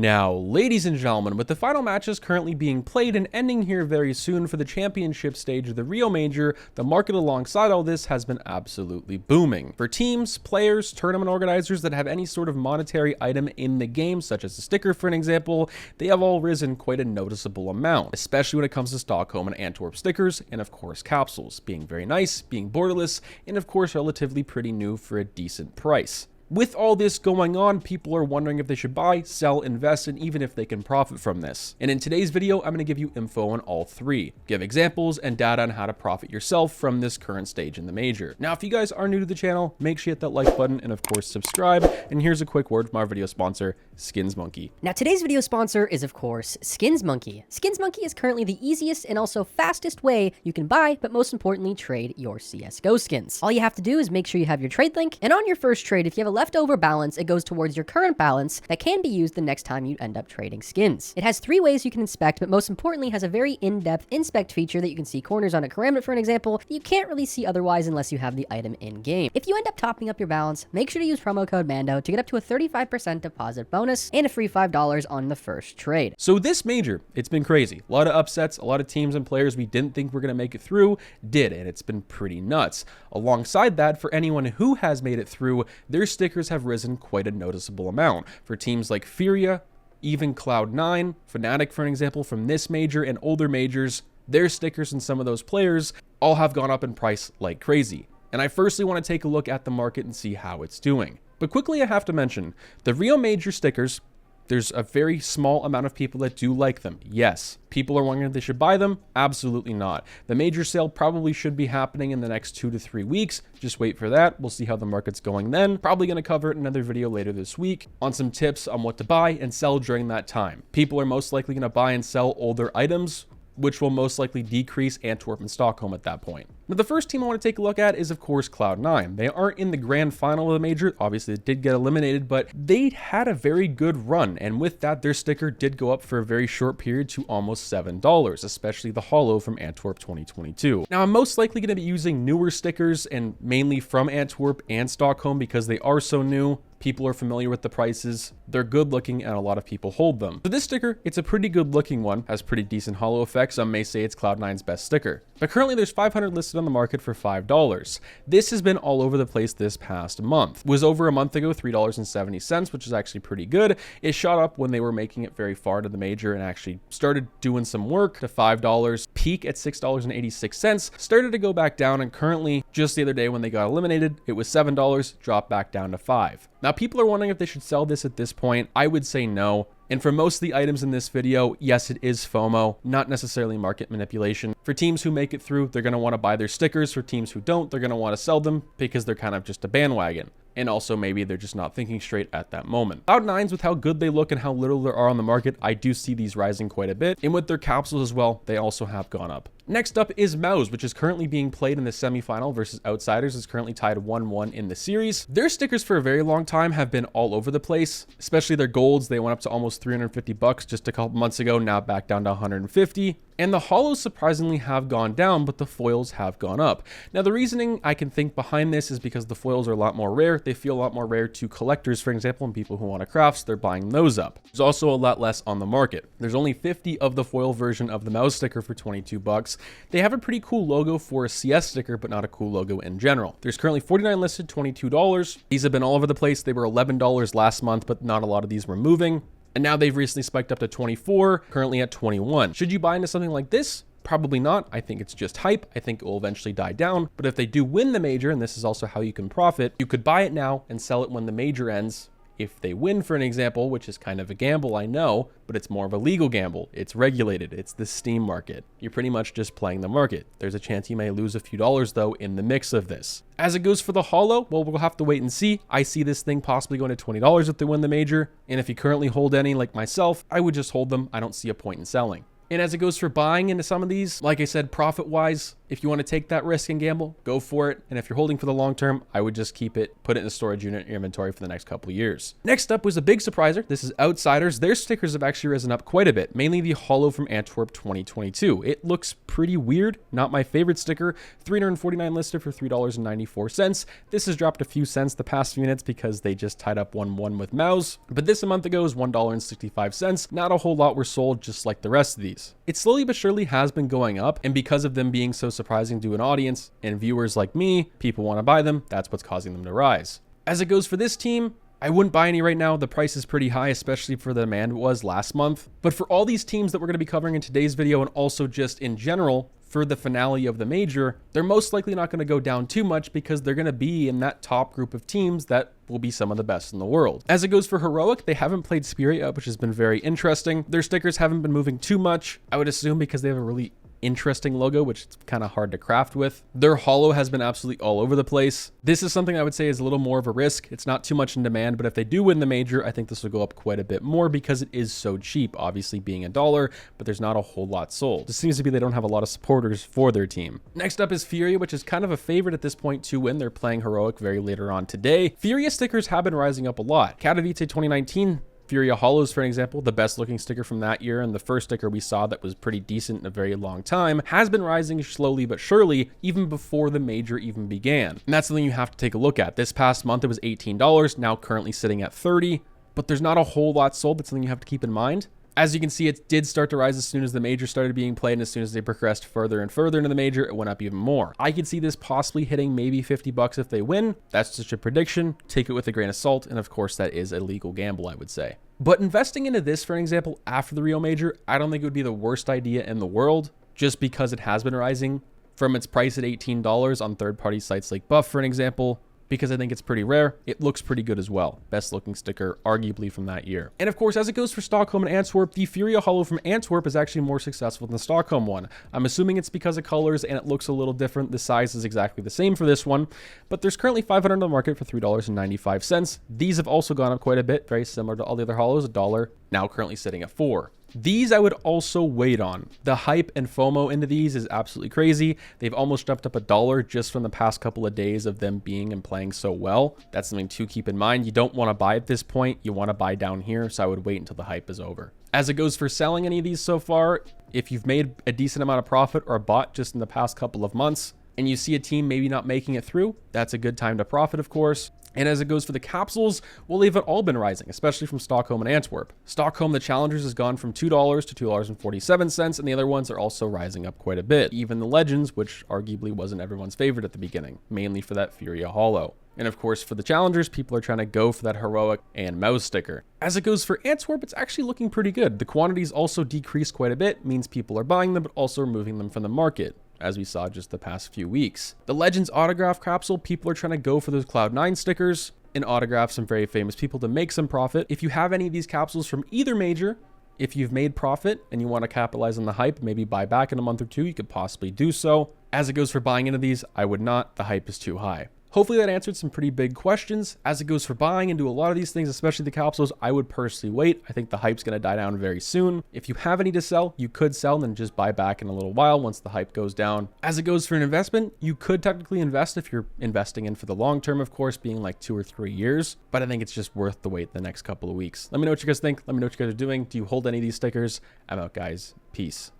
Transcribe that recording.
Now, ladies and gentlemen, with the final matches currently being played and ending here very soon for the championship stage of the Rio Major, the market alongside all this has been absolutely booming. For teams, players, tournament organizers that have any sort of monetary item in the game, such as a sticker for an example, they have all risen quite a noticeable amount, especially when it comes to Stockholm and Antwerp stickers, and of course capsules, being very nice, being borderless, and of course relatively pretty new for a decent price. With all this going on, people are wondering if they should buy, sell, invest, and even if they can profit from this. And in today's video, I'm going to give you info on all three, give examples and data on how to profit yourself from this current stage in the major. Now, if you guys are new to the channel, make sure you hit that like button and of course subscribe. And here's a quick word from our video sponsor, Skins Monkey. Now, today's video sponsor is of course Skins Monkey. Skins Monkey is currently the easiest and also fastest way you can buy, but most importantly, trade your CSGO skins. All you have to do is make sure you have your trade link, and on your first trade, if you have a leftover balance, it goes towards your current balance that can be used the next time you end up trading skins. It has 3 ways you can inspect, but most importantly has a very in-depth inspect feature that you can see corners on a karambit for an example that you can't really see otherwise unless you have the item in game. If you end up topping up your balance, make sure to use promo code MANDO to get up to a 35% deposit bonus and a free $5 on the first trade. So this major, it's been crazy. A lot of upsets, a lot of teams and players we didn't think were going to make it through did, and it's been pretty nuts. Alongside that, for anyone who has made it through, their stickers have risen quite a noticeable amount. For teams like Furia, even Cloud9, Fnatic for an example from this major and older majors, their stickers and some of those players all have gone up in price like crazy. And I firstly want to take a look at the market and see how it's doing. But quickly I have to mention, the Rio Major stickers, there's a very small amount of people that do like them. Yes. People are wondering if they should buy them. Absolutely not. The major sale probably should be happening in the next 2 to 3 weeks. Just wait for that. We'll see how the market's going then. Probably going to cover it in another video later this week on some tips on what to buy and sell during that time. People are most likely going to buy and sell older items, which will most likely decrease Antwerp and Stockholm at that point. Now, the first team I want to take a look at is, of course, Cloud9. They aren't in the grand final of the major. Obviously, it did get eliminated, but they had a very good run. And with that, their sticker did go up for a very short period to almost $7, especially the holo from Antwerp 2022. Now, I'm most likely going to be using newer stickers and mainly from Antwerp and Stockholm because they are so new. People are familiar with the prices, they're good looking, and a lot of people hold them. So this sticker, it's a pretty good looking one, has pretty decent holo effects. Some may say it's Cloud9's best sticker. But currently there's 500 listed on the market for $5. This has been all over the place this past month. It was over a month ago, $3.70, which is actually pretty good. It shot up when they were making it very far to the major and actually started doing some work to $5, peak at $6.86, started to go back down, and currently just the other day when they got eliminated, it was $7, dropped back down to $5. Now, people are wondering if they should sell this at this point. I would say no. And for most of the items in this video, yes, it is FOMO, not necessarily market manipulation. For teams who make it through, they're going to want to buy their stickers. For teams who don't, they're going to want to sell them because they're kind of just a bandwagon. And also maybe they're just not thinking straight at that moment. Cloud9s, with how good they look and how little there are on the market, I do see these rising quite a bit. And with their capsules as well, they also have gone up. Next up is Mouse, which is currently being played in the semifinal versus Outsiders. It's currently tied 1-1 in the series. Their stickers for a very long time have been all over the place, especially their golds. They went up to almost $350 just a couple months ago, now back down to 150. And the holos surprisingly have gone down, but the foils have gone up. Now, the reasoning I can think behind this is because the foils are a lot more rare. They feel a lot more rare to collectors, for example, and people who want to craft, so they're buying those up. There's also a lot less on the market. There's only 50 of the foil version of the Mouse sticker for $22. They have a pretty cool logo for a CS sticker, but not a cool logo in general. There's currently 49 listed, $22. These have been all over the place. They were $11 last month, but not a lot of these were moving. And now they've recently spiked up to 24, currently at 21. Should you buy into something like this? Probably not. I think it's just hype. I think it will eventually die down. But if they do win the major, and this is also how you can profit, you could buy it now and sell it when the major ends. If they win, for an example, which is kind of a gamble, I know, but it's more of a legal gamble. It's regulated. It's the Steam market. You're pretty much just playing the market. There's a chance you may lose a few dollars, though, in the mix of this. As it goes for the holo, well, we'll have to wait and see. I see this thing possibly going to $20 if they win the major. And if you currently hold any like myself, I would just hold them. I don't see a point in selling. And as it goes for buying into some of these, like I said, profit-wise, if you want to take that risk and gamble, go for it. And if you're holding for the long term, I would just keep it, put it in a storage unit in your inventory for the next couple of years. Next up was a big surpriser. This is Outsiders. Their stickers have actually risen up quite a bit, mainly the Holo from Antwerp 2022. It looks pretty weird. Not my favorite sticker. $349 listed for $3.94. This has dropped a few cents the past few minutes because they just tied up 1-1 with Mouse. But this a month ago is $1.65. Not a whole lot were sold, just like the rest of these. It slowly but surely has been going up, and because of them being so surprising to an audience and viewers like me, people want to buy them. That's what's causing them to rise. As it goes for this team, I wouldn't buy any right now. The price is pretty high, especially for the demand it was last month. But for all these teams that we're going to be covering in today's video, and also just in general, for the finale of the major, they're most likely not going to go down too much because they're going to be in that top group of teams that will be some of the best in the world. As it goes for Heroic, they haven't played Spirit yet, which has been very interesting. Their stickers haven't been moving too much, I would assume, because they have a really interesting logo, which is kind of hard to craft with. Their holo has been absolutely all over the place. This is something I would say is a little more of a risk. It's not too much in demand, but if they do win the major, I think this will go up quite a bit more because it is so cheap, obviously being $1, but there's not a whole lot sold. It seems to be they don't have a lot of supporters for their team. Next up is Furia, which is kind of a favorite at this point to win. They're playing Heroic very later on today. Furia stickers have been rising up a lot. Katowice 2019, Furia Holos, for an example, the best looking sticker from that year, and the first sticker we saw that was pretty decent in a very long time, has been rising slowly but surely even before the major even began. And that's something you have to take a look at. This past month it was $18, now currently sitting at $30, but there's not a whole lot sold. That's something you have to keep in mind. As you can see, it did start to rise as soon as the major started being played, and as soon as they progressed further and further into the major, it went up even more. I could see this possibly hitting maybe $50 if they win. That's just a prediction. Take it with a grain of salt, and of course that is a legal gamble, I would say. But investing into this, for an example, after the Rio Major, I don't think it would be the worst idea in the world, just because it has been rising from its price at $18 on third-party sites like Buff, for an example, because I think it's pretty rare. It looks pretty good as well. Best looking sticker, arguably, from that year. And of course, as it goes for Stockholm and Antwerp, the Furia Holo from Antwerp is actually more successful than the Stockholm one. I'm assuming it's because of colors and it looks a little different. The size is exactly the same for this one, but there's currently 500 on the market for $3.95. These have also gone up quite a bit, very similar to all the other holos, $1, now currently sitting at $4. These I would also wait on. The hype and FOMO into these is absolutely crazy. They've almost jumped up $1 just from the past couple of days of them being and playing so well. That's something to keep in mind. You don't want to buy at this point. You want to buy down here, so I would wait until the hype is over. As it goes for selling any of these so far, if you've made a decent amount of profit or bought just in the past couple of months, and you see a team maybe not making it through, that's a good time to profit, of course. And as it goes for the capsules, well, they've all been rising, especially from Stockholm and Antwerp. Stockholm, the Challengers, has gone from $2 to $2.47, and the other ones are also rising up quite a bit. Even the Legends, which arguably wasn't everyone's favorite at the beginning, mainly for that Furia Holo. And of course, for the Challengers, people are trying to go for that Heroic and Mouse sticker. As it goes for Antwerp, it's actually looking pretty good. The quantities also decreased quite a bit, means people are buying them, but also removing them from the market, as we saw just the past few weeks. The Legends autograph capsule, people are trying to go for those Cloud9 stickers and autograph some very famous people to make some profit. If you have any of these capsules from either major, if you've made profit and you want to capitalize on the hype, maybe buy back in a month or two, you could possibly do so. As it goes for buying into these, I would not. The hype is too high. Hopefully that answered some pretty big questions. As it goes for buying into a lot of these things, especially the capsules, I would personally wait. I think the hype's going to die down very soon. If you have any to sell, you could sell and then just buy back in a little while once the hype goes down. As it goes for an investment, you could technically invest if you're investing in for the long term, of course, being like 2 or 3 years. But I think it's just worth the wait the next couple of weeks. Let me know what you guys think. Let me know what you guys are doing. Do you hold any of these stickers? I'm out, guys. Peace.